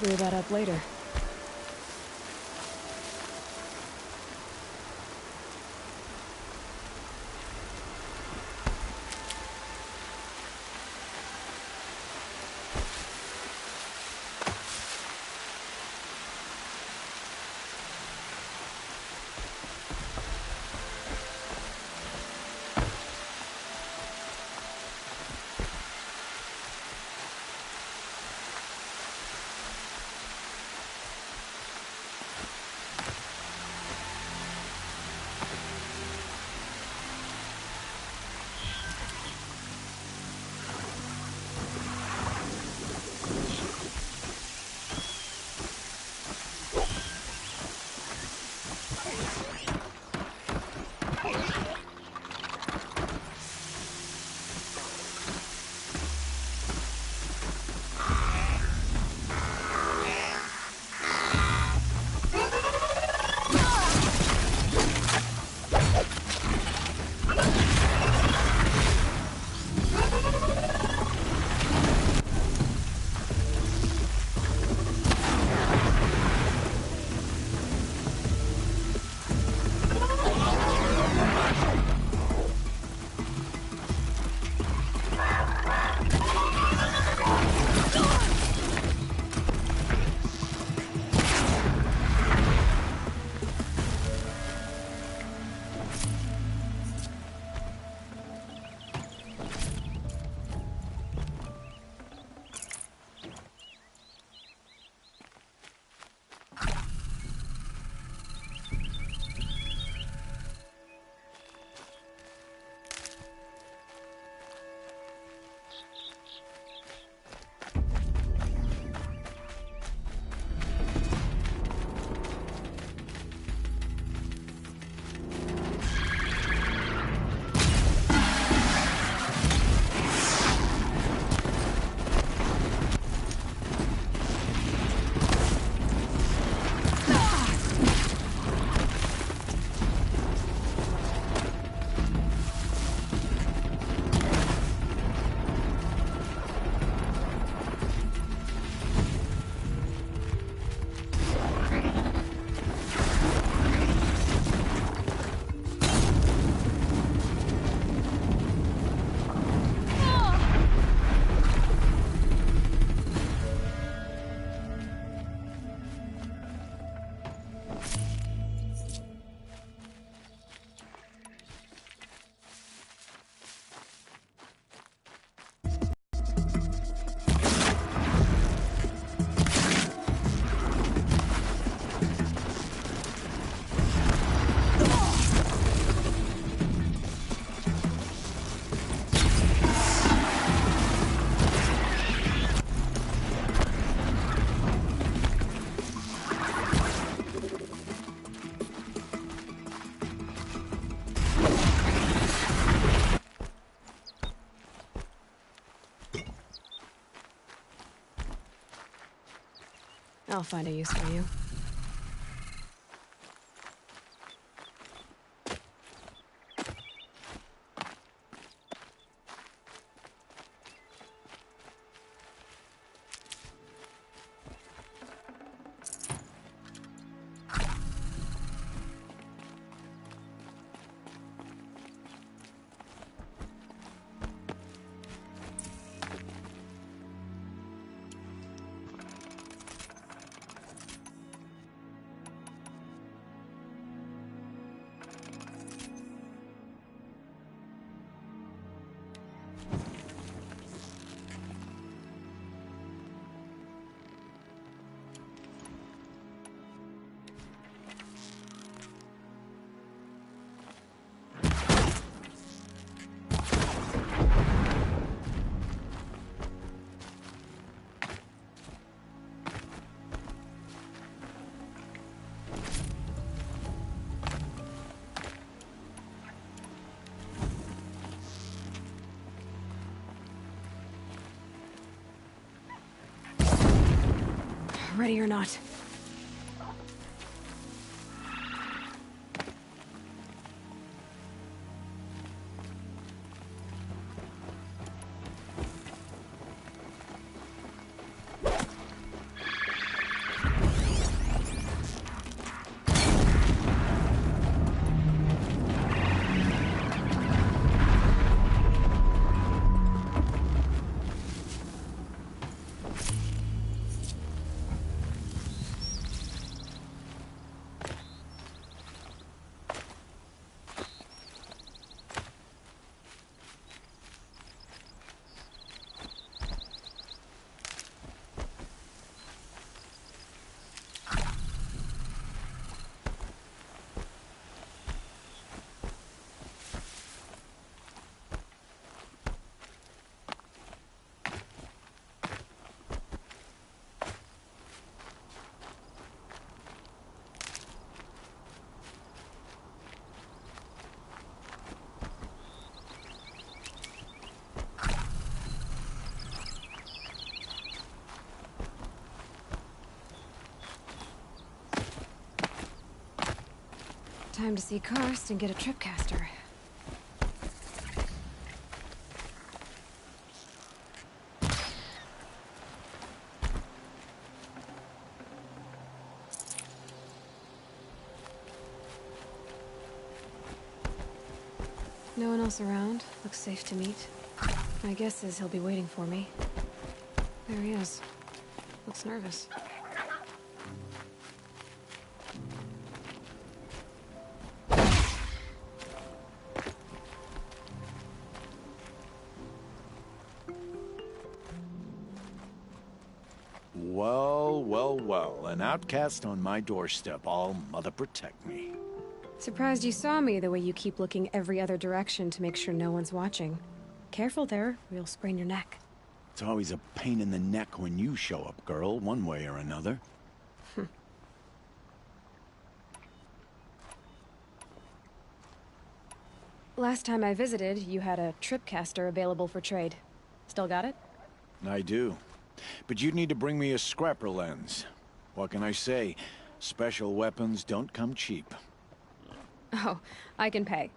clear that up later. I'll find a use for you. Ready or not. Time to see Karst and get a tripcaster. No one else around. Looks safe to meet. My guess is he'll be waiting for me. There he is. Looks nervous. Well, well, well. An outcast on my doorstep. All mother protect me. Surprised you saw me the way you keep looking every other direction to make sure no one's watching. Careful there, or you'll sprain your neck. It's always a pain in the neck when you show up, girl, one way or another. Last time I visited, you had a tripcaster available for trade. Still got it? I do. But you'd need to bring me a scrapper lens. What can I say? Special weapons don't come cheap. Oh, I can pay.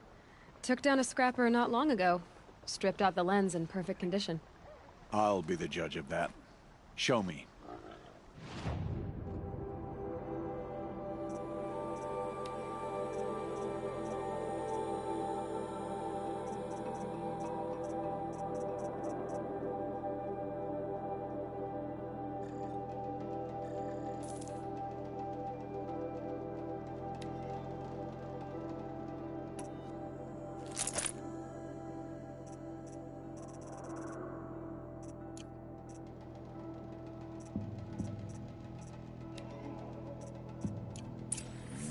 Took down a scrapper not long ago. Stripped out the lens in perfect condition. I'll be the judge of that. Show me.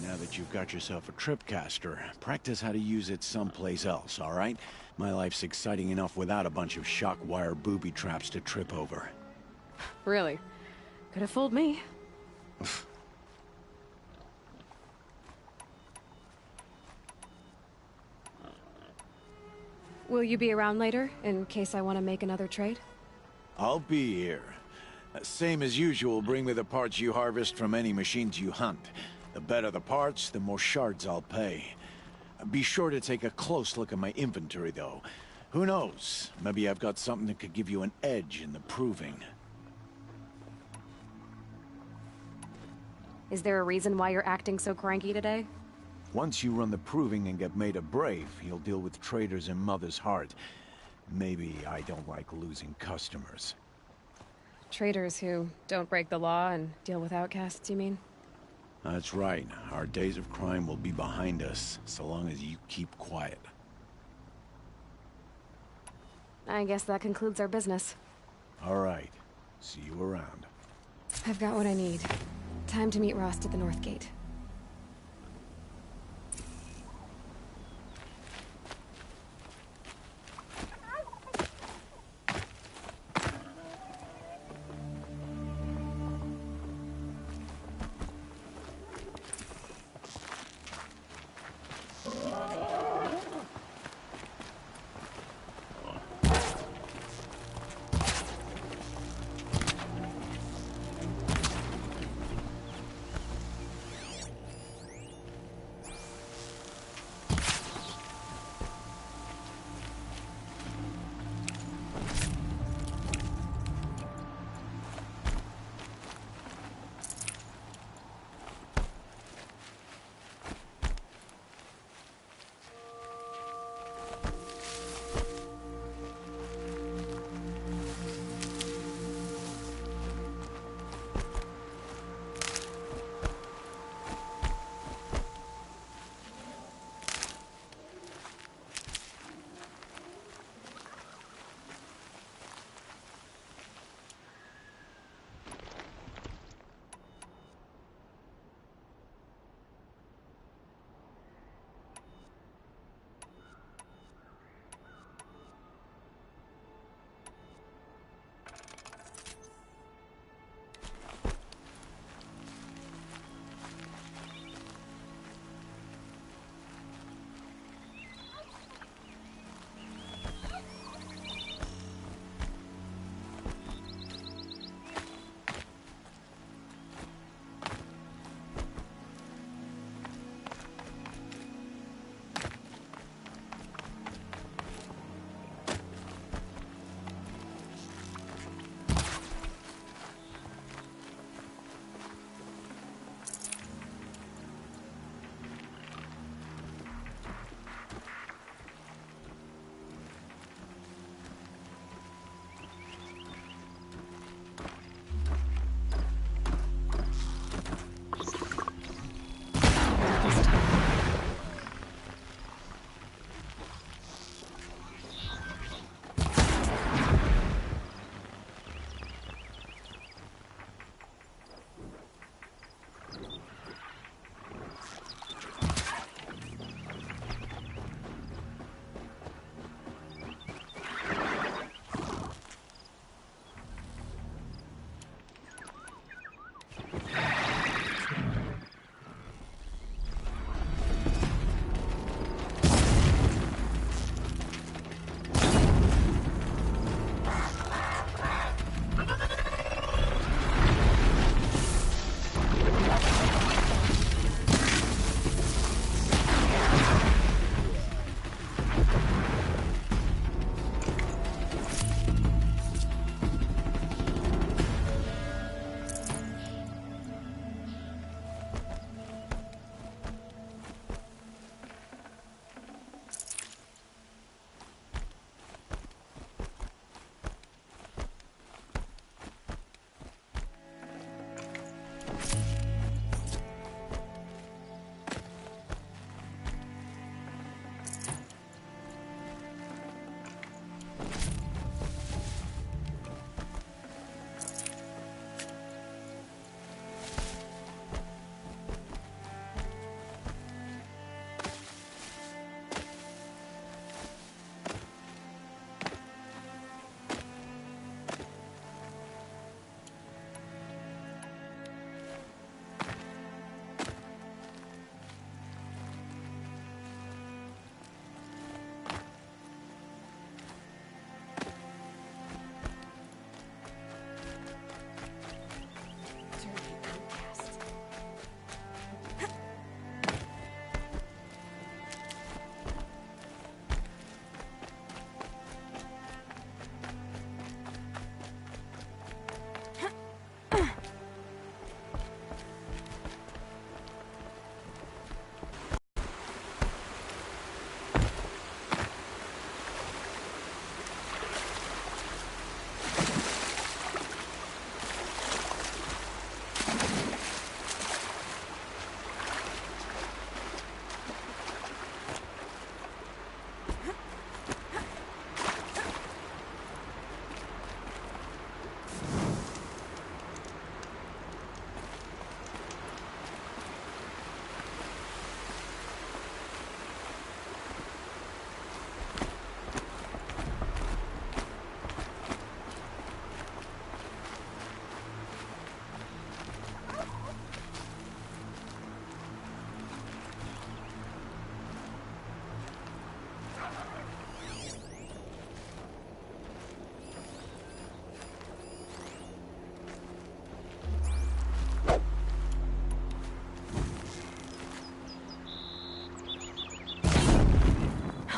Now that you've got yourself a tripcaster, practice how to use it someplace else, all right? My life's exciting enough without a bunch of shock wire booby traps to trip over. Really? Could have fooled me. Will you be around later, in case I want to make another trade? I'll be here. Same as usual, bring me the parts you harvest from any machines you hunt. The better the parts, the more shards I'll pay. Be sure to take a close look at my inventory, though. Who knows? Maybe I've got something that could give you an edge in the proving. Is there a reason why you're acting so cranky today? Once you run the proving and get made a brave, you'll deal with traitors in Mother's Heart. Maybe I don't like losing customers. Traitors who don't break the law and deal with outcasts, you mean? That's right. Our days of crime will be behind us, so long as you keep quiet. I guess that concludes our business. All right. See you around. I've got what I need. Time to meet Rost at the North Gate.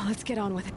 Let's get on with it.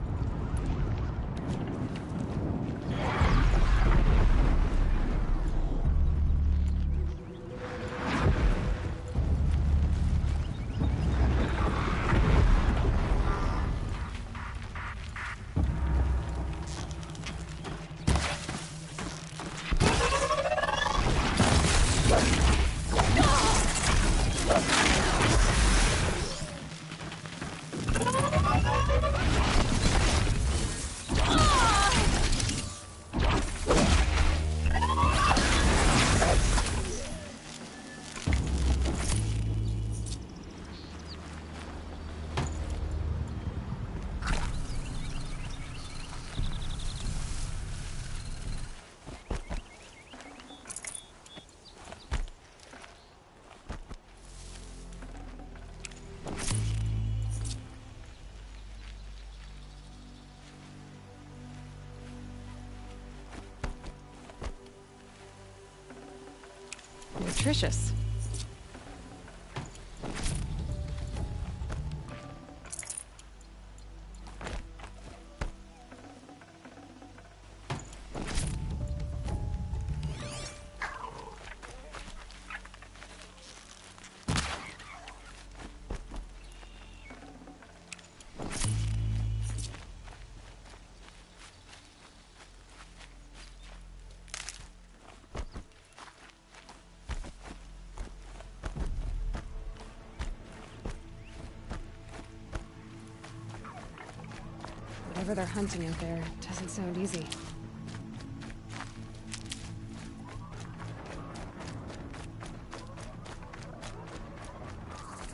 Nutritious. Whatever they're hunting out there doesn't sound easy.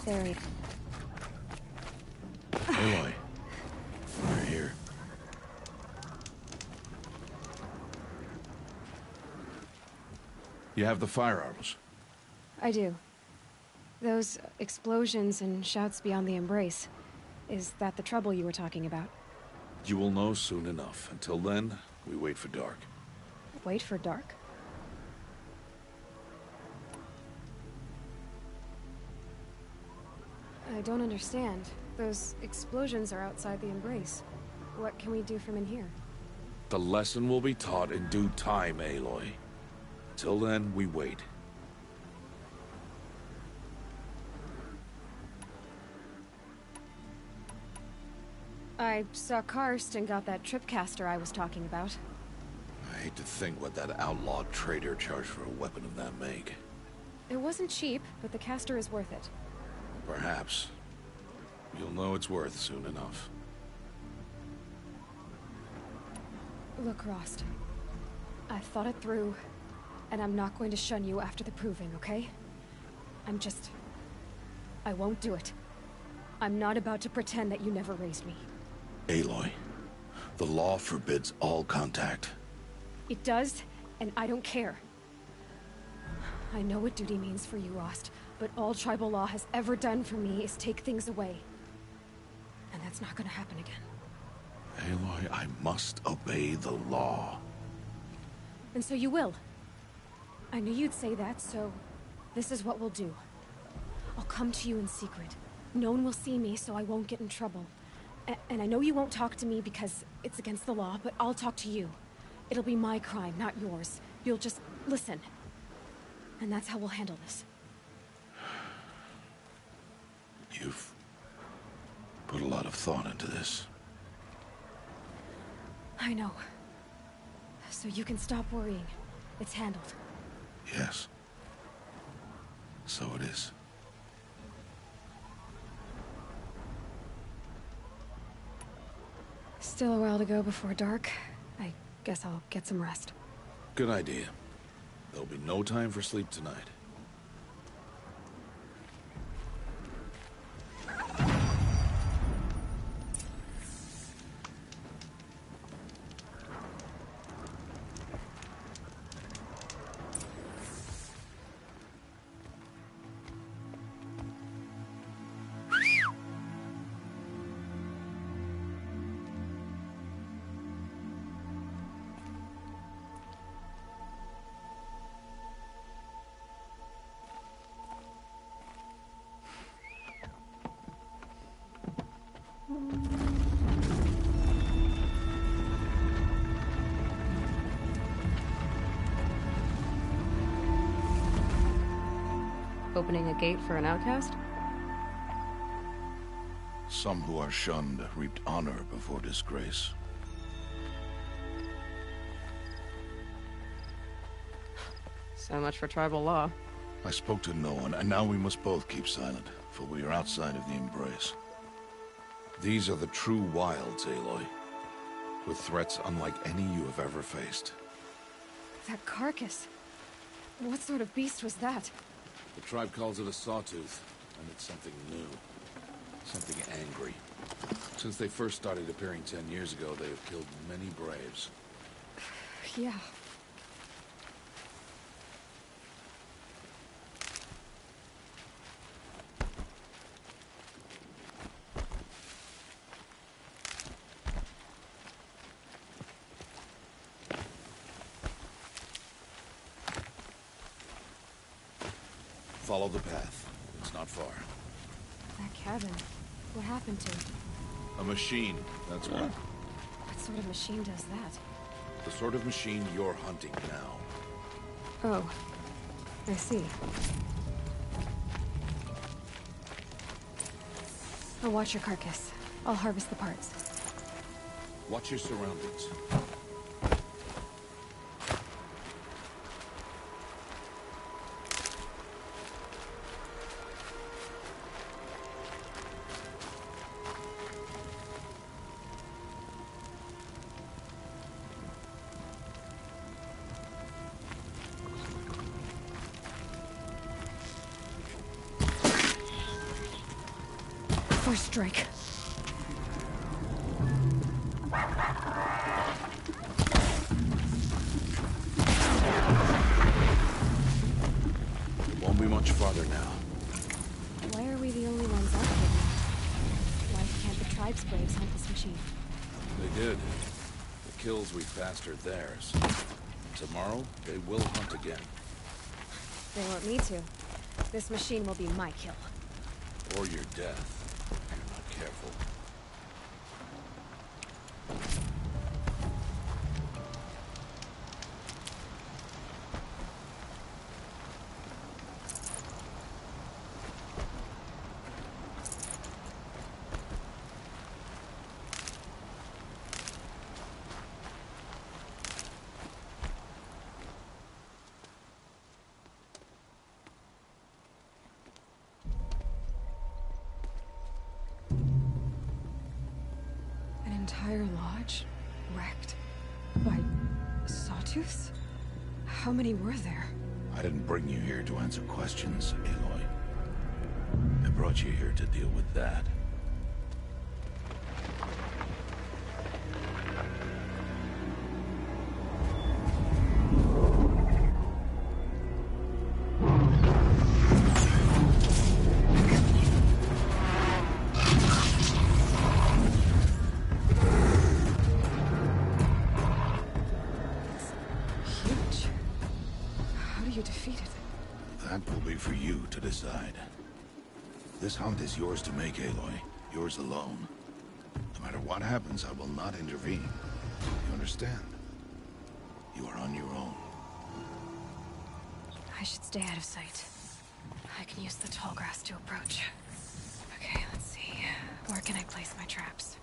There he... Aloy, you're here. You have the firearms. I do. Those explosions and shouts beyond the embrace. Is that the trouble you were talking about? You will know soon enough. Until then, we wait for dark. Wait for dark? I don't understand. Those explosions are outside the embrace. What can we do from in here? The lesson will be taught in due time, Aloy. Till then, we wait. I saw Karst and got that tripcaster I was talking about. I hate to think what that outlawed trader charged for a weapon of that make. It wasn't cheap, but the caster is worth it. Perhaps. You'll know it's worth soon enough. Look, Rost. I've thought it through, and I'm not going to shun you after the proving, okay? I won't do it. I'm not about to pretend that you never raised me. Aloy, the law forbids all contact. It does, and I don't care. I know what duty means for you, Rost, but all tribal law has ever done for me is take things away. And that's not gonna happen again. Aloy, I must obey the law. And so you will. I knew you'd say that, so this is what we'll do. I'll come to you in secret. No one will see me, so I won't get in trouble. And I know you won't talk to me because it's against the law, but I'll talk to you. It'll be my crime, not yours. You'll just listen. And that's how we'll handle this. You've put a lot of thought into this. I know. So you can stop worrying. It's handled. Yes. So it is. Still a while to go before dark. I guess I'll get some rest. Good idea. There'll be no time for sleep tonight. Opening a gate for an outcast? Some who are shunned reaped honor before disgrace. So much for tribal law. I spoke to no one, and now we must both keep silent, for we are outside of the Embrace. These are the true wilds, Aloy. With threats unlike any you have ever faced. That carcass. What sort of beast was that? The tribe calls it a sawtooth, and it's something new. Something angry. Since they first started appearing 10 years ago, they have killed many braves. Yeah. Follow the path. It's not far. That cabin. What happened to it? A machine, that's what. What sort of machine does that? The sort of machine you're hunting now. Oh. I see. I'll watch your carcass. I'll harvest the parts. Watch your surroundings. First strike. Won't be much farther now. Why are we the only ones out here? Why can't the tribe's braves hunt this machine? They did. The kills we passed are theirs. Tomorrow, they will hunt again. They want me to. This machine will be my kill. Or your death, if you're not careful. An entire lodge? Wrecked? By sawtooths? How many were there? I didn't bring you here to answer questions, Aloy. I brought you here to deal with that. Huge. How do you defeat it? That will be for you to decide. This hunt is yours to make, Aloy. Yours alone. No matter what happens, I will not intervene. You understand? You are on your own. I should stay out of sight. I can use the tall grass to approach. Okay, let's see. Where can I place my traps?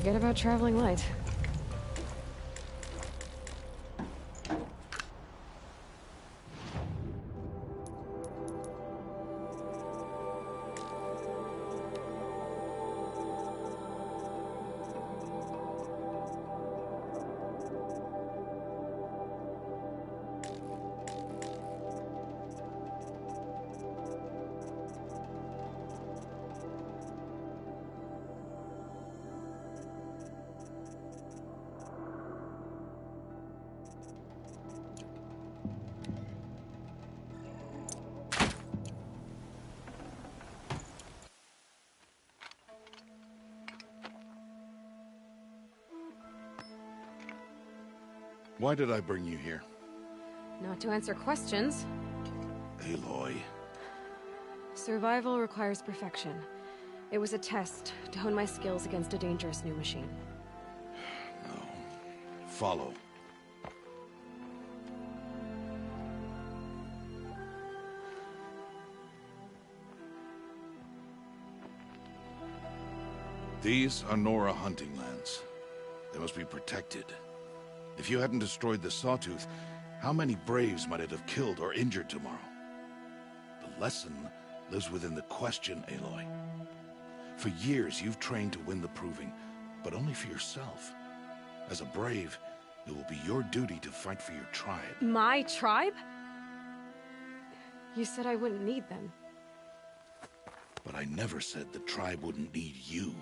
Forget about traveling light. Why did I bring you here? Not to answer questions. Aloy. Survival requires perfection. It was a test to hone my skills against a dangerous new machine. No. Follow. These are Nora hunting lands. They must be protected. If you hadn't destroyed the Sawtooth, how many Braves might it have killed or injured tomorrow? The lesson lives within the question, Aloy. For years, you've trained to win the Proving, but only for yourself. As a Brave, it will be your duty to fight for your tribe. My tribe? You said I wouldn't need them. But I never said the tribe wouldn't need you.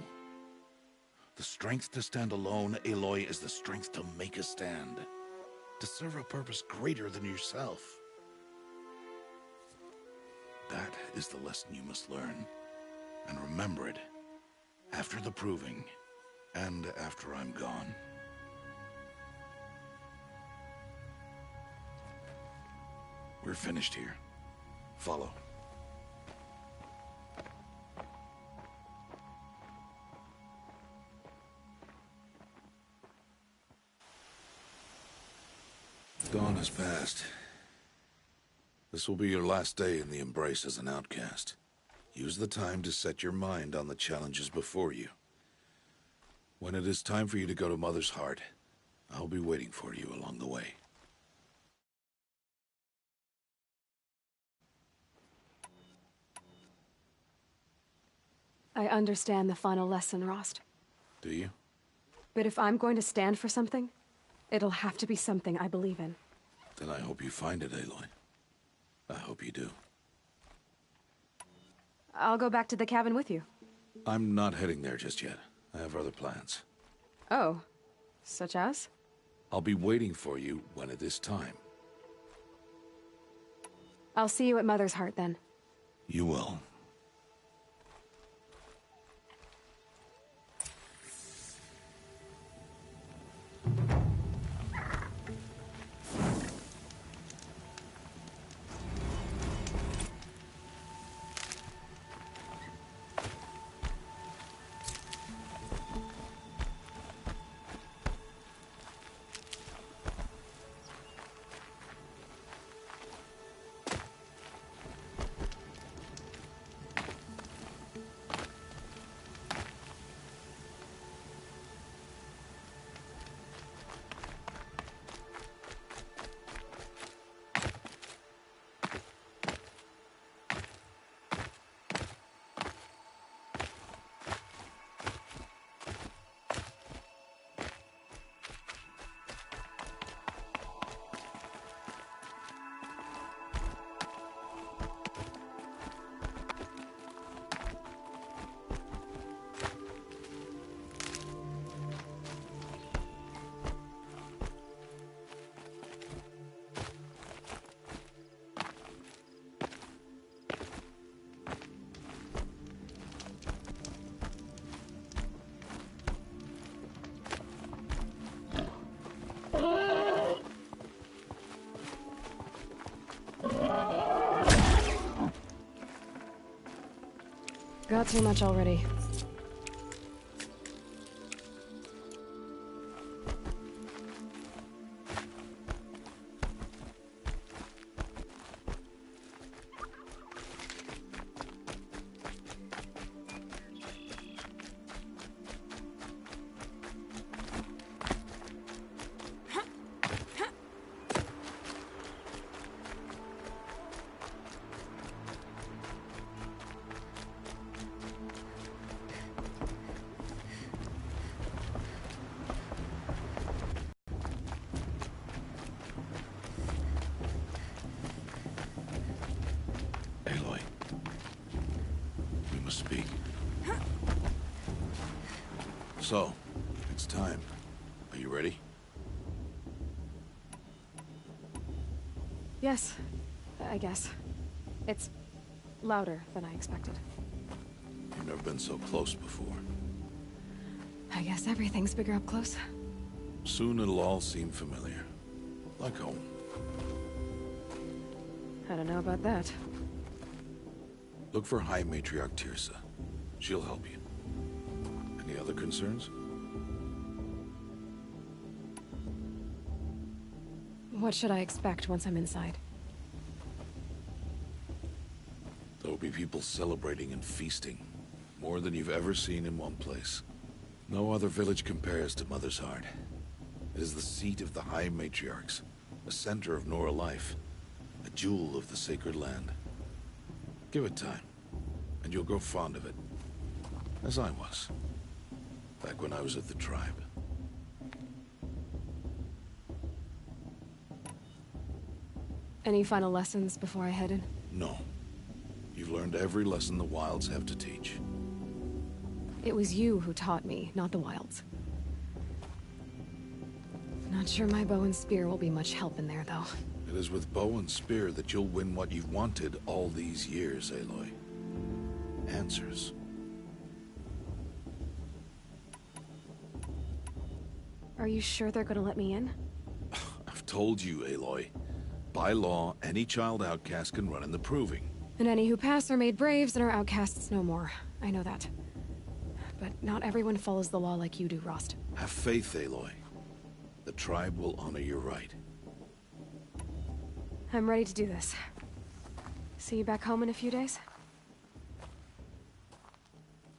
The strength to stand alone, Aloy, is the strength to make a stand. To serve a purpose greater than yourself. That is the lesson you must learn. And remember it. After the Proving. And after I'm gone. We're finished here. Follow. Dawn has passed. This will be your last day in the Embrace as an outcast. Use the time to set your mind on the challenges before you. When it is time for you to go to Mother's Heart, I'll be waiting for you along the way. I understand the final lesson, Rost. Do you? But if I'm going to stand for something, it'll have to be something I believe in. Then I hope you find it, Aloy. I hope you do. I'll go back to the cabin with you. I'm not heading there just yet. I have other plans. Oh. Such as? I'll be waiting for you when it is time. I'll see you at Mother's Heart then. You will. Got too much already. So, it's time. Are you ready? Yes, I guess. It's louder than I expected. You've never been so close before. I guess everything's bigger up close. Soon it'll all seem familiar. Like home. I don't know about that. Look for High Matriarch Teersa. She'll help you. Any other concerns? What should I expect once I'm inside? There'll be people celebrating and feasting. More than you've ever seen in one place. No other village compares to Mother's Heart. It is the seat of the High Matriarchs, a center of Nora life, a jewel of the sacred land. Give it time, and you'll grow fond of it. As I was, back when I was at the tribe. Any final lessons before I head in? No. You've learned every lesson the Wilds have to teach. It was you who taught me, not the Wilds. Not sure my bow and spear will be much help in there, though. It is with bow and spear that you'll win what you've wanted all these years, Aloy. Answers. Are you sure they're gonna let me in? I've told you, Aloy. By law, any child outcast can run in the Proving. And any who pass are made braves and are outcasts no more. I know that. But not everyone follows the law like you do, Rost. Have faith, Aloy. The tribe will honor your right. I'm ready to do this. See you back home in a few days?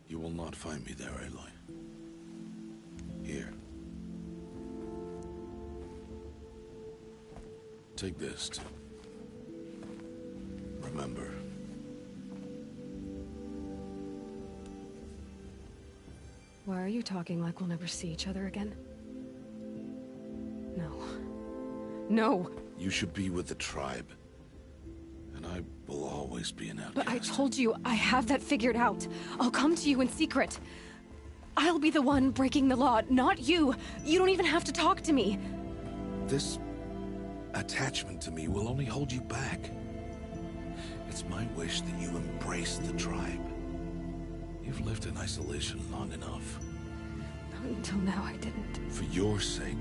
You will not find me there, Aloy. Here. Take this to remember. Why are you talking like we'll never see each other again? No. No! You should be with the tribe. And I will always be an outcast. But I told you, I have that figured out. I'll come to you in secret. I'll be the one breaking the law, not you. You don't even have to talk to me. This attachment to me will only hold you back. It's my wish that you embrace the tribe. You've lived in isolation long enough. Until now, I didn't. For your sake,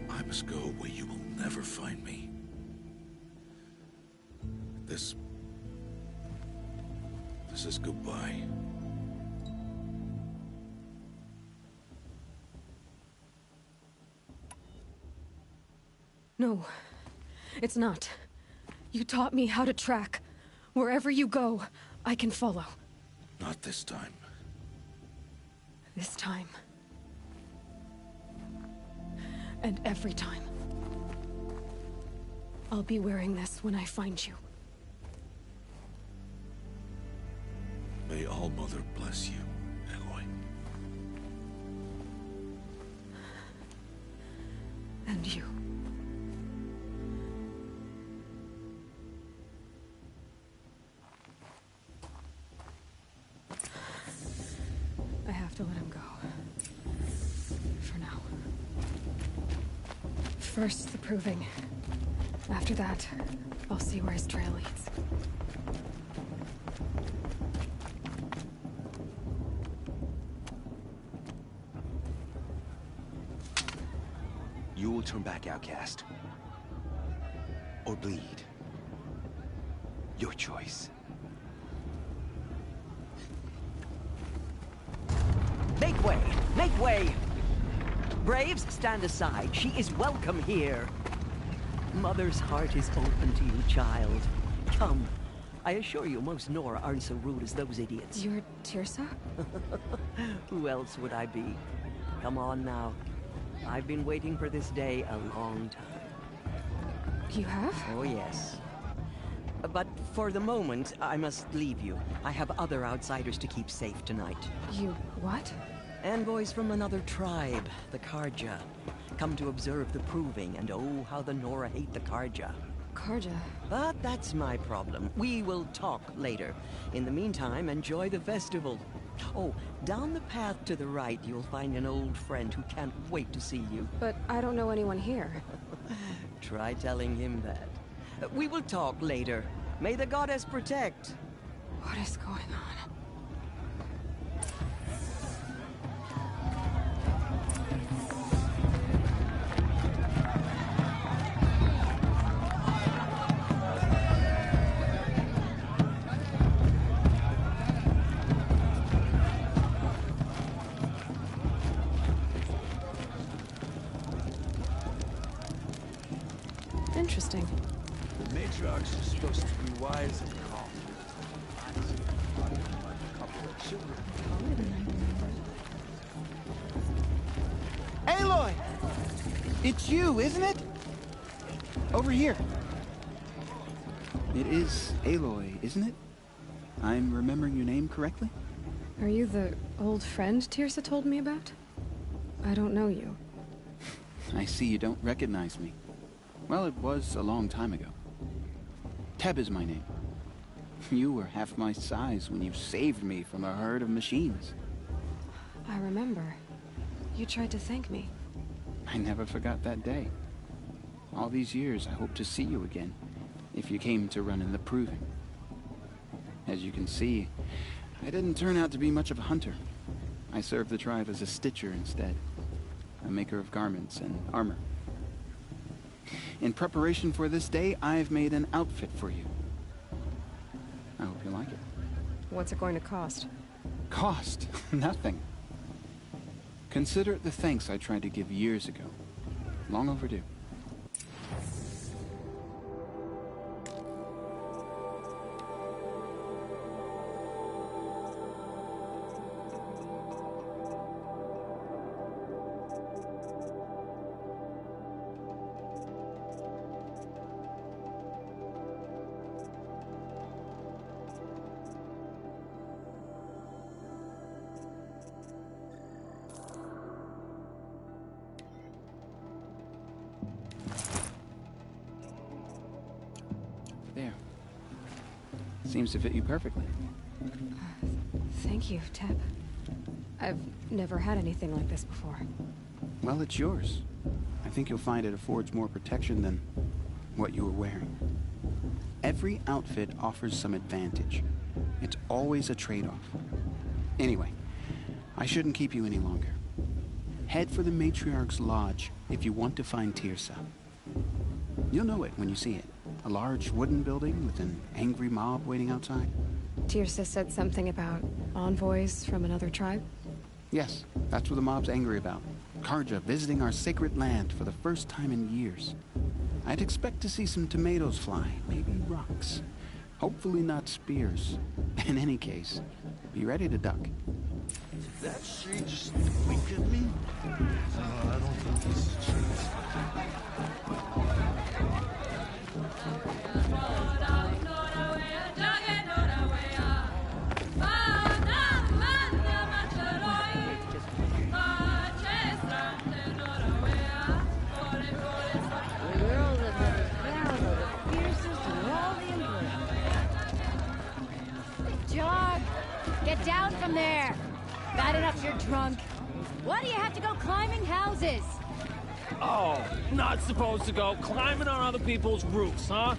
I must go where you will never find me. This is goodbye. No, it's not. You taught me how to track. Wherever you go, I can follow. Not this time. This time. And every time. I'll be wearing this when I find you. May All-Mother bless you, Aloy. And you. I have to let him go. For now. First, the Proving. After that, I'll see where his trail leads. You will turn back, outcast. Or bleed. Your choice. Make way! Make way! Braves, stand aside. She is welcome here. Mother's heart is open to you, child. Come. I assure you, most Nora aren't so rude as those idiots. You're Teersa? Who else would I be? Come on now. I've been waiting for this day a long time. You have? Oh, yes. But for the moment, I must leave you. I have other outsiders to keep safe tonight. You what? Envoys from another tribe, the Carja. Come to observe the Proving, and oh, how the Nora hate the Carja. Carja? But that's my problem. We will talk later. In the meantime, enjoy the festival. Oh, down the path to the right, you'll find an old friend who can't wait to see you. But I don't know anyone here. Try telling him that. We will talk later. May the goddess protect. What is going on? Interesting. The matriarchs are supposed to be wise and calm. Aloy! It's you, isn't it? Over here. It is Aloy, isn't it? I'm remembering your name correctly? Are you the old friend Teersa told me about? I don't know you. I see you don't recognize me. Well, it was a long time ago. Teb is my name. You were half my size when you saved me from a herd of machines. I remember. You tried to thank me. I never forgot that day. All these years, I hope to see you again, if you came to run in the Proving. As you can see, I didn't turn out to be much of a hunter. I served the tribe as a stitcher instead, a maker of garments and armor. In preparation for this day, I've made an outfit for you. I hope you like it. What's it going to cost? Cost? Nothing. Consider it the thanks I tried to give years ago. Long overdue. There. Seems to fit you perfectly. Thank you, Teb. I've never had anything like this before. Well, it's yours. I think you'll find it affords more protection than what you were wearing. Every outfit offers some advantage. It's always a trade-off. Anyway, I shouldn't keep you any longer. Head for the Matriarch's Lodge if you want to find Teersa. You'll know it when you see it. A large wooden building with an angry mob waiting outside. Teersa said something about envoys from another tribe? Yes, that's what the mob's angry about. Carja visiting our sacred land for the first time in years. I'd expect to see some tomatoes fly, maybe rocks. Hopefully not spears. In any case, be ready to duck. Did that tree just wink at me? No, I don't think this is trees. Jog! Get down from there! Bad enough you're drunk. Why do you have to go climbing houses? Oh, not supposed to go climbing on other people's roofs, huh?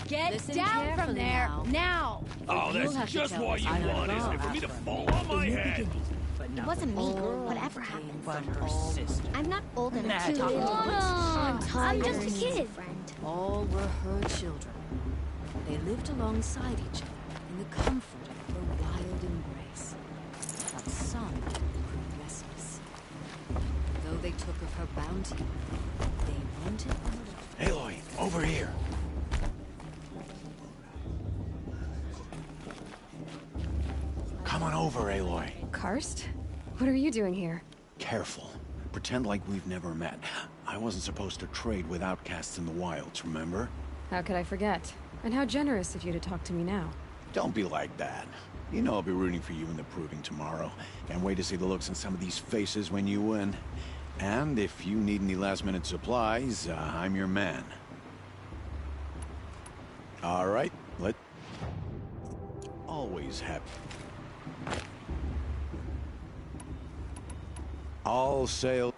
Get Listen down from carefully there, now. Oh, You'll have that's to just tell what us you I don't want, know. isn't it? For me to fall on my head. It wasn't me. Whatever happened. But her sister. I'm not old enough to... I'm just a kid. All were her children. They lived alongside each other in the comfort of her wild embrace. But some grew restless. Though they took of her bounty, they wanted more. Aloy, over here. Come on over, Aloy. Karst? What are you doing here? Careful. Pretend like we've never met. I wasn't supposed to trade with outcasts in the wilds, remember? How could I forget? And how generous of you to talk to me now. Don't be like that. You know I'll be rooting for you in the Proving tomorrow. Can't wait to see the looks on some of these faces when you win. And if you need any last-minute supplies, I'm your man. All right, always happy. All sail.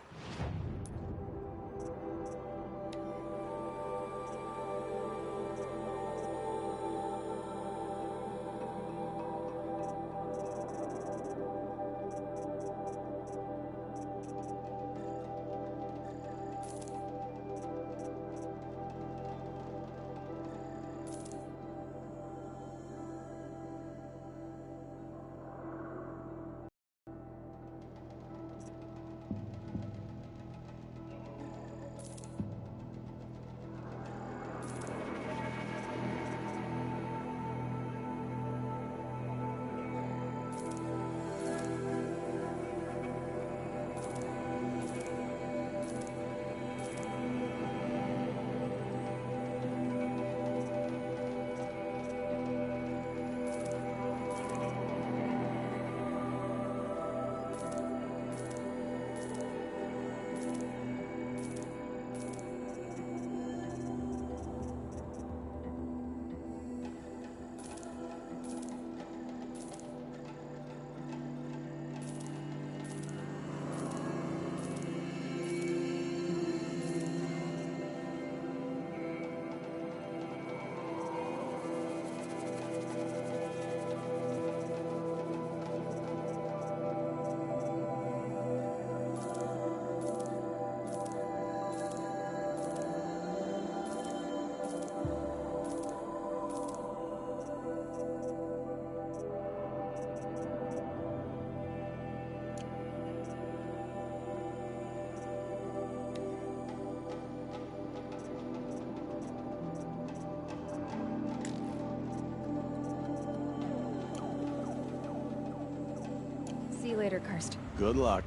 See you later, Karst. Good luck.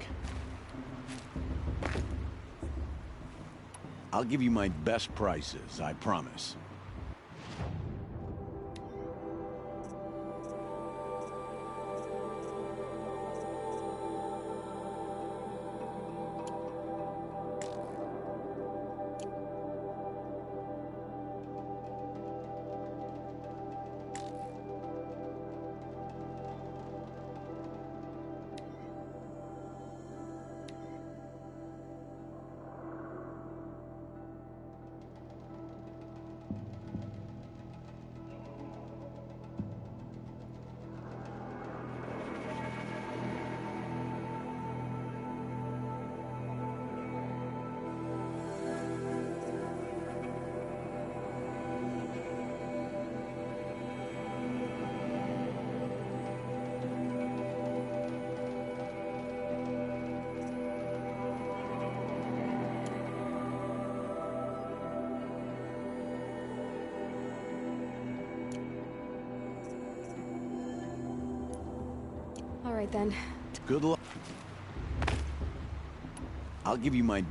I'll give you my best prices, I promise. All right, then. Good luck. I'll give you my...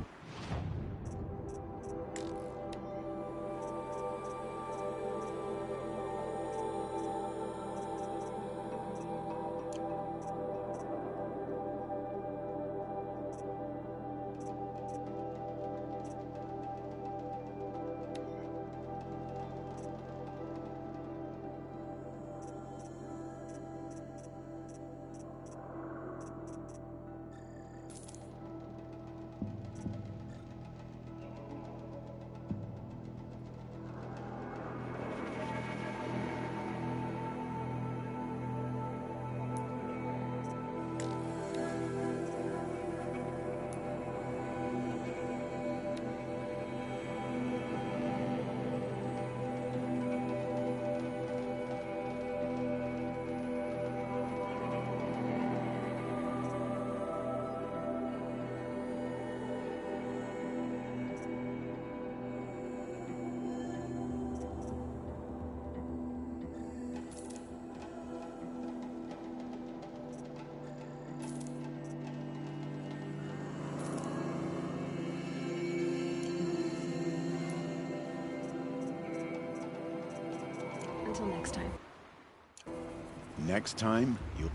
Until next time. Next time, you'll...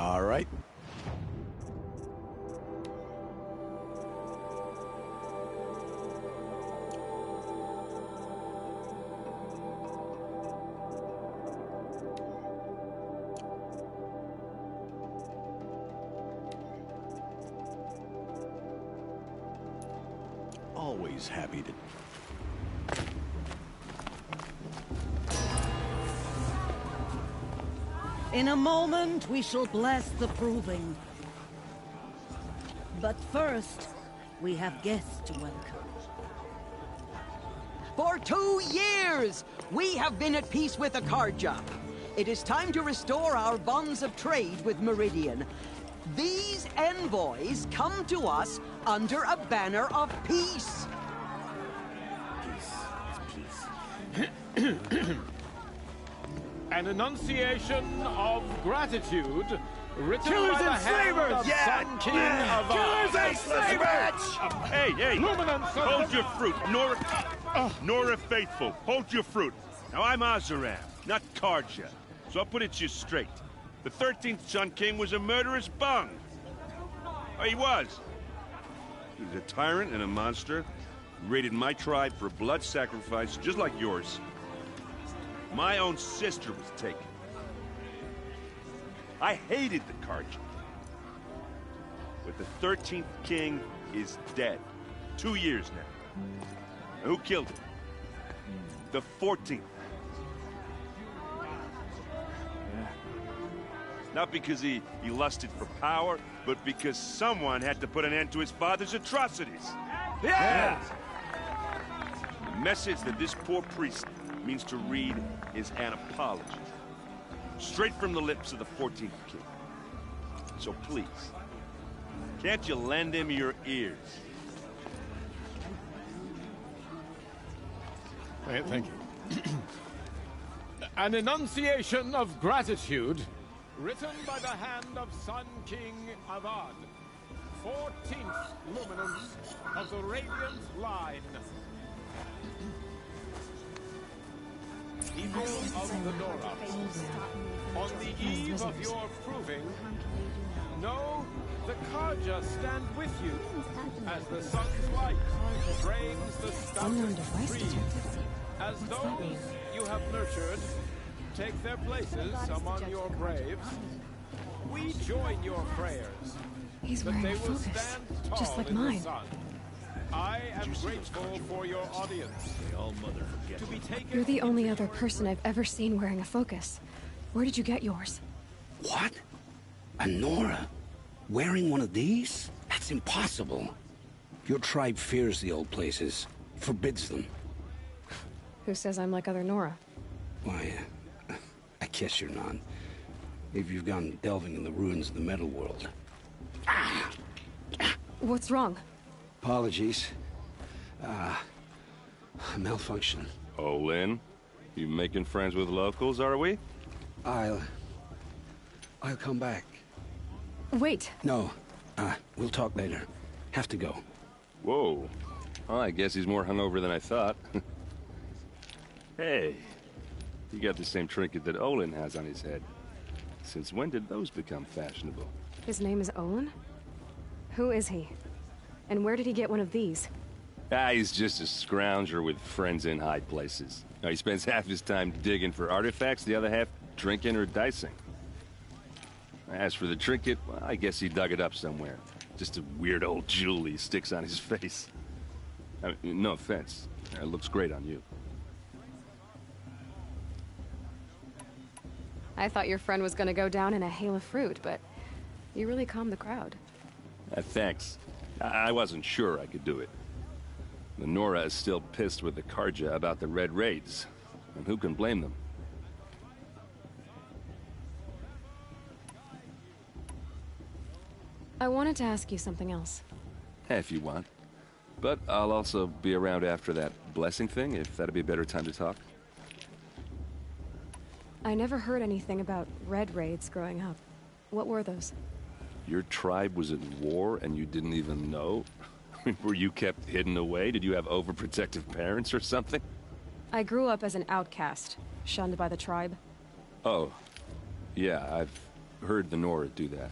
All right. Always happy to... In a moment, we shall bless the proving. But first, we have guests to welcome. For 2 years, we have been at peace with Akarja. It is time to restore our bonds of trade with Meridian. These envoys come to us under a banner of peace. An enunciation of gratitude written Killers by the and hand slavers! of Yeah! Sun King of Killers and slavers! Hey! Luminance of Hold the... your fruit, Nora Faithful. Hold your fruit. Now, I'm Oseram, not Karja, so I'll put it to you straight. The 13th Sun King was a murderous bung. Oh, he was. He was a tyrant and a monster. He raided my tribe for a blood sacrifice, just like yours. My own sister was taken. I hated the Karja. But the 13th king is dead. 2 years now. And who killed him? The 14th. Not because he lusted for power, but because someone had to put an end to his father's atrocities. Yeah! The message that this poor priest means to read is an apology. Straight from the lips of the 14th king. So please, can't you lend him your ears? Thank you. An enunciation of gratitude written by the hand of Sun King Avad, 14th luminance of the Radiant Line. People of the Nora, on the eve of your proving, know the Karja stand with you as the sun's light frames the stunted trees. As those you have nurtured take their places among your braves, we join your prayers. He's that wearing they a will focus, stand tall just like in the mine. sun. I am grateful for your audience. To be taken. You're the only other person I've ever seen wearing a focus. Where did you get yours? What? A Nora? Wearing one of these? That's impossible. Your tribe fears the old places, forbids them. Who says I'm like other Nora? Why, I guess you're not. If you've gone delving in the ruins of the metal world. What's wrong? Apologies. A malfunction. Oh, Lynn, you making friends with locals, are we? I'll come back. Wait. No, we'll talk later. Have to go. Whoa. Well, I guess he's more hungover than I thought. Hey, you got the same trinket that Olin has on his head. Since when did those become fashionable? His name is Olin? Who is he? And where did he get one of these? He's just a scrounger with friends in high places. Now, he spends half his time digging for artifacts, the other half drinking or dicing. As for the trinket, well, I guess he dug it up somewhere. Just a weird old jewel he sticks on his face. I mean, no offense. It looks great on you. I thought your friend was gonna go down in a hail of fruit, but you really calmed the crowd. Thanks. I wasn't sure I could do it. The Nora is still pissed with the Karja about the Red Raids, and who can blame them? I wanted to ask you something else. If you want. But I'll also be around after that blessing thing, if that'd be a better time to talk. I never heard anything about Red Raids growing up. What were those? Your tribe was at war and you didn't even know? Were you kept hidden away? Did you have overprotective parents or something? I grew up as an outcast, shunned by the tribe. Oh. Yeah, I've heard the Nora do that.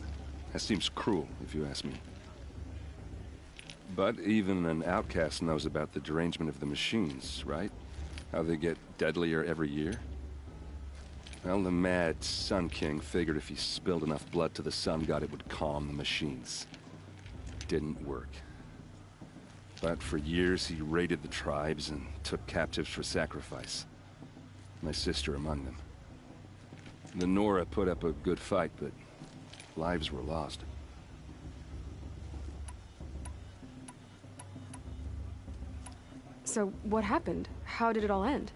That seems cruel, if you ask me. But even an outcast knows about the derangement of the machines, right? How they get deadlier every year? Well, the mad Sun King figured if he spilled enough blood to the Sun God, it would calm the machines. Didn't work. But for years, he raided the tribes and took captives for sacrifice. My sister among them. The Nora put up a good fight, but lives were lost. So, what happened? How did it all end?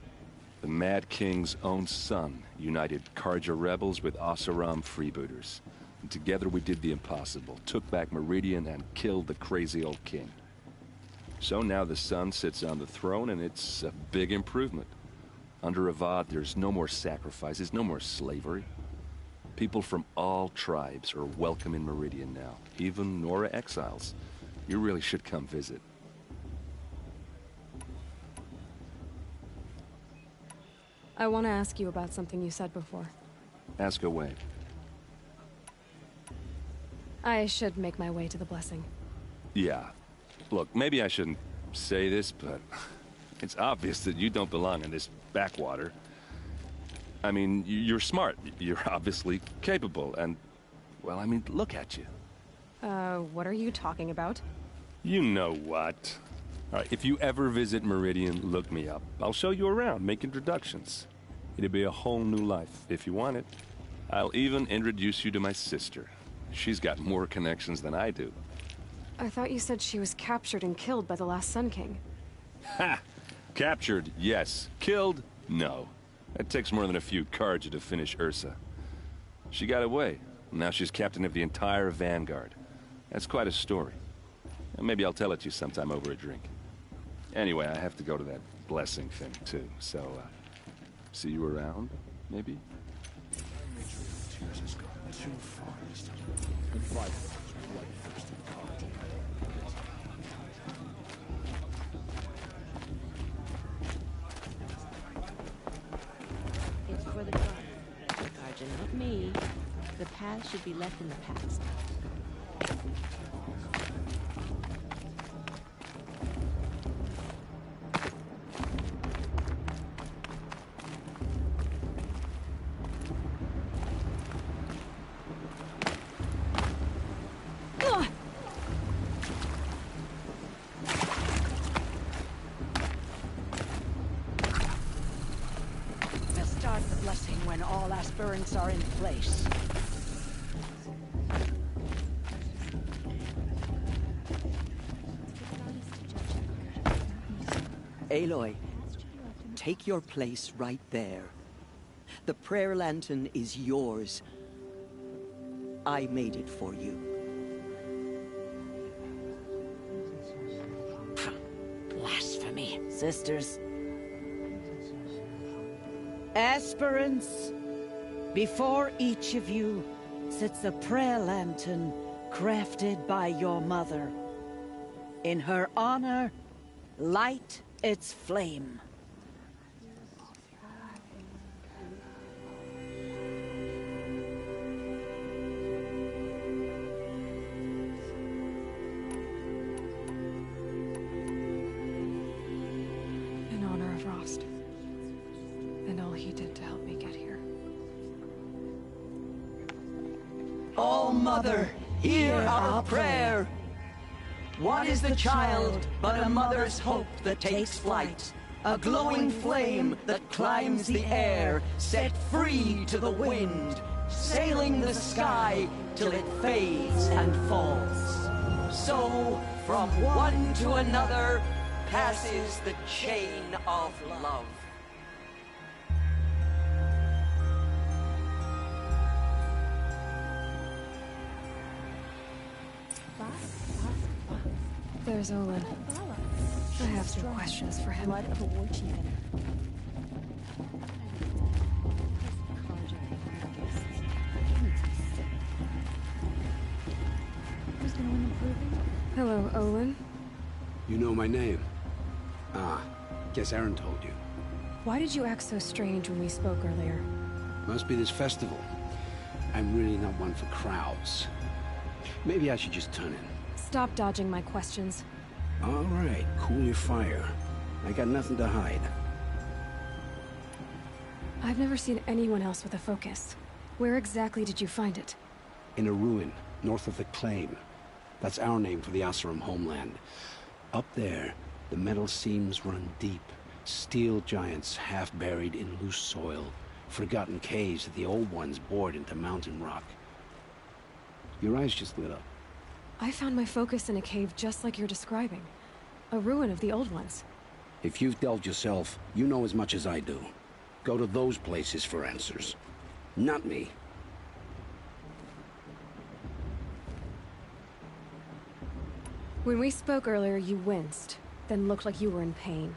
The Mad King's own son united Carja rebels with Oseram freebooters. And together we did the impossible, took back Meridian and killed the crazy old king. So now the son sits on the throne and it's a big improvement. Under Avad, there's no more sacrifices, no more slavery. People from all tribes are welcome in Meridian now, even Nora exiles. You really should come visit. I want to ask you about something you said before. Ask away. I should make my way to the blessing. Yeah. Look, maybe I shouldn't say this, but it's obvious that you don't belong in this backwater. I mean, you're smart. You're obviously capable, and, well, I mean, look at you. What are you talking about? You know what. All right, if you ever visit Meridian, look me up. I'll show you around, make introductions. It'll be a whole new life, if you want it. I'll even introduce you to my sister. She's got more connections than I do. I thought you said she was captured and killed by the last Sun King. Ha! Captured, yes. Killed, no. It takes more than a few Carja to finish Ursa. She got away. Now she's captain of the entire Vanguard. That's quite a story. Maybe I'll tell it to you sometime over a drink. Anyway, I have to go to that blessing thing, too. So, see you around, maybe? It's for the tribe. Sergeant, not me. The past should be left in the past. When all aspirants are in place. Aloy, take your place right there. The prayer lantern is yours. I made it for you. Blasphemy, sisters. Aspirants, before each of you sits a prayer lantern crafted by your mother. In her honor, light its flame. In honor of Rost. And all he did to help me get here. Oh, Mother, hear our prayer. What is the child but a mother's hope that takes flight? A glowing flame that climbs the air, set free to the wind, sailing the sky till it fades and falls. So, from one to another, passes the chain of love. There's Olin. I have some questions for him. Blood of a war chief. Hello, Olin. You know my name? Ah, guess Aaron told you. Why did you act so strange when we spoke earlier? Must be this festival. I'm really not one for crowds. Maybe I should just turn in. Stop dodging my questions. All right, cool your fire. I got nothing to hide. I've never seen anyone else with a focus. Where exactly did you find it? In a ruin, north of the Claim. That's our name for the Oseram homeland. Up there, the metal seams run deep. Steel giants half buried in loose soil. Forgotten caves that the old ones bored into mountain rock. Your eyes just lit up. I found my focus in a cave just like you're describing. A ruin of the old ones. If you've delved yourself, you know as much as I do. Go to those places for answers. Not me. When we spoke earlier, you winced, then looked like you were in pain.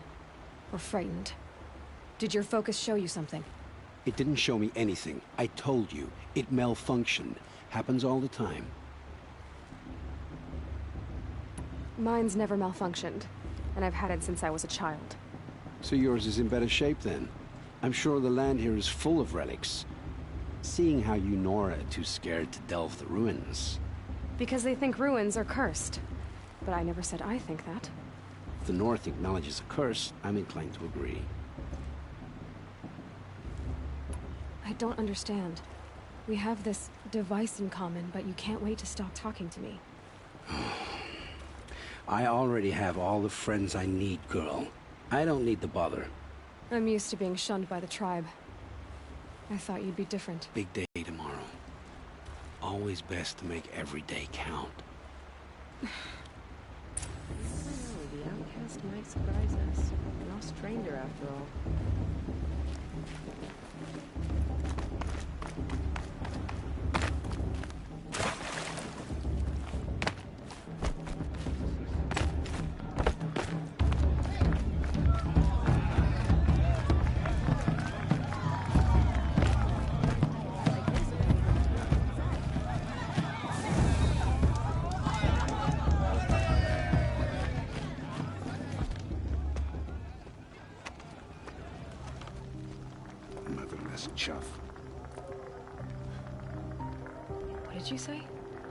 Or frightened. Did your focus show you something? It didn't show me anything. I told you. It malfunctioned. Happens all the time. Mine's never malfunctioned, and I've had it since I was a child. So yours is in better shape then? I'm sure the land here is full of relics. Seeing how you Nora are too scared to delve the ruins. Because they think ruins are cursed. But I never said I think that. If the North acknowledges a curse, I'm inclined to agree. I don't understand. We have this device in common, but you can't wait to stop talking to me. I already have all the friends I need, girl. I don't need the bother. I'm used to being shunned by the tribe. I thought you'd be different. Big day tomorrow. Always best to make every day count. The outcast might surprise us. No stranger after all. Chuff. What did you say?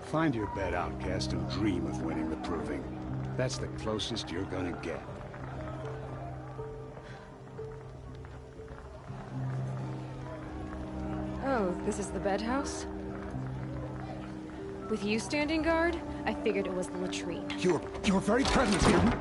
Find your bed, outcast, and dream of winning the Proving. That's the closest you're gonna get. Oh, this is the bed house? With you standing guard, I figured it was the latrine. Your very presence here...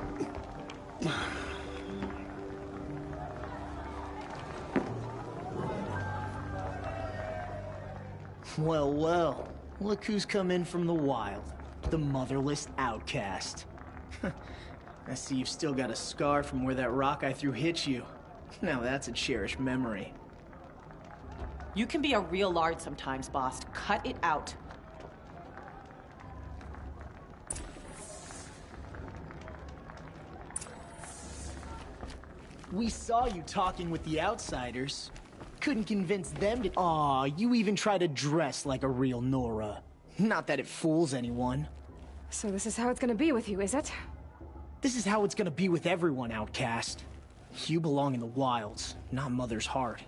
Well, well. Look who's come in from the wild. The motherless outcast. I see you've still got a scar from where that rock I threw hit you. Now that's a cherished memory. You can be a real lard sometimes, boss. Cut it out. We saw you talking with the outsiders. Couldn't convince them to— Aw, you even try to dress like a real Nora. Not that it fools anyone. So this is how it's gonna be with you, is it? This is how it's gonna be with everyone, outcast. You belong in the wilds, not Mother's Heart.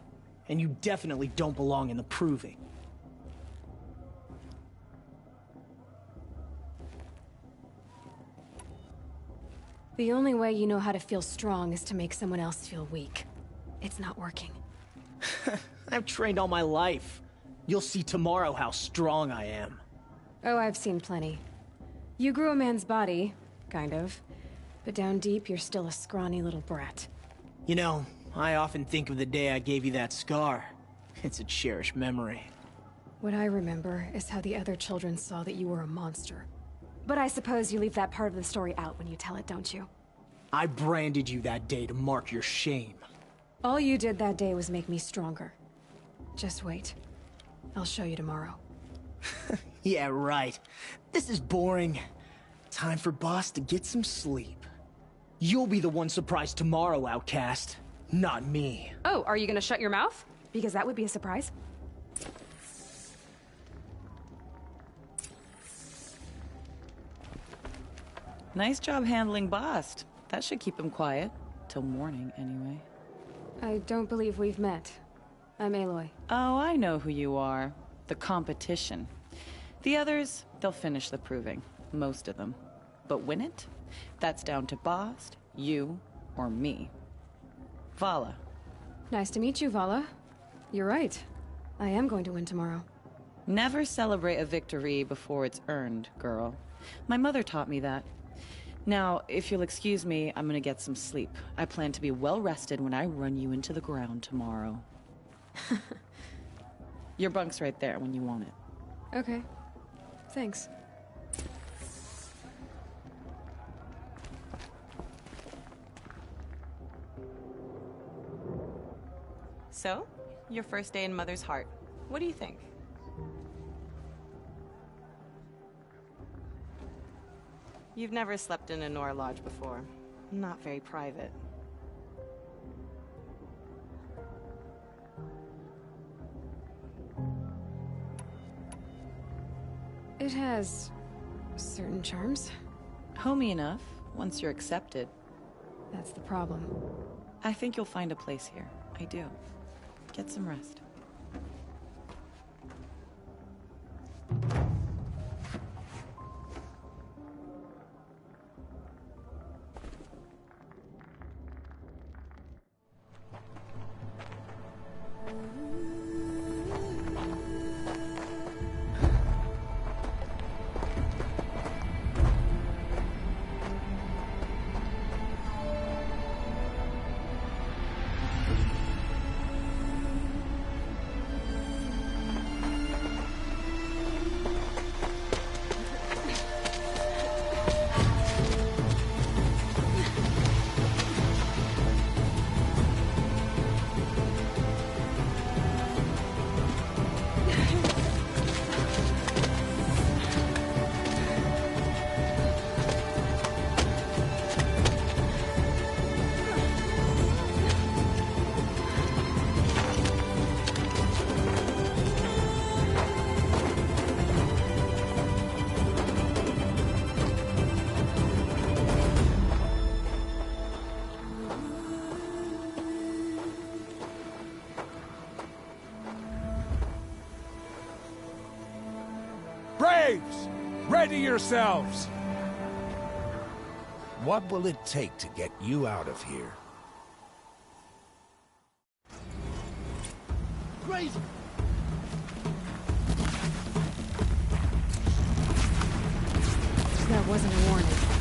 And you definitely don't belong in the Proving. The only way you know how to feel strong is to make someone else feel weak. It's not working. I've trained all my life. You'll see tomorrow how strong I am. Oh, I've seen plenty. You grew a man's body, kind of. But down deep, you're still a scrawny little brat. You know, I often think of the day I gave you that scar. It's a cherished memory. What I remember is how the other children saw that you were a monster. But I suppose you leave that part of the story out when you tell it, don't you? I branded you that day to mark your shame. All you did that day was make me stronger. Just wait. I'll show you tomorrow. Yeah, right. This is boring. Time for Boss to get some sleep. You'll be the one surprised tomorrow, outcast. Not me. Oh, are you gonna shut your mouth? Because that would be a surprise. Nice job handling Bast. That should keep him quiet. Till morning, anyway. I don't believe we've met. I'm Aloy. Oh, I know who you are. the competition. The others, they'll finish the proving. Most of them. But win it? That's down to Bast, you, or me. Vala. Nice to meet you, Vala. You're right. I am going to win tomorrow. Never celebrate a victory before it's earned, girl. My mother taught me that. Now, if you'll excuse me, I'm gonna get some sleep. I plan to be well rested when I run you into the ground tomorrow. Your bunk's right there when you want it. Okay. Thanks. So, your first day in Mother's Heart. What do you think? You've never slept in a Nora Lodge before. Not very private. It has certain charms. Homey enough, once you're accepted. That's the problem. I think you'll find a place here. I do. Get some rest. Braves! Ready yourselves! What will it take to get you out of here? Crazy! That wasn't a warning.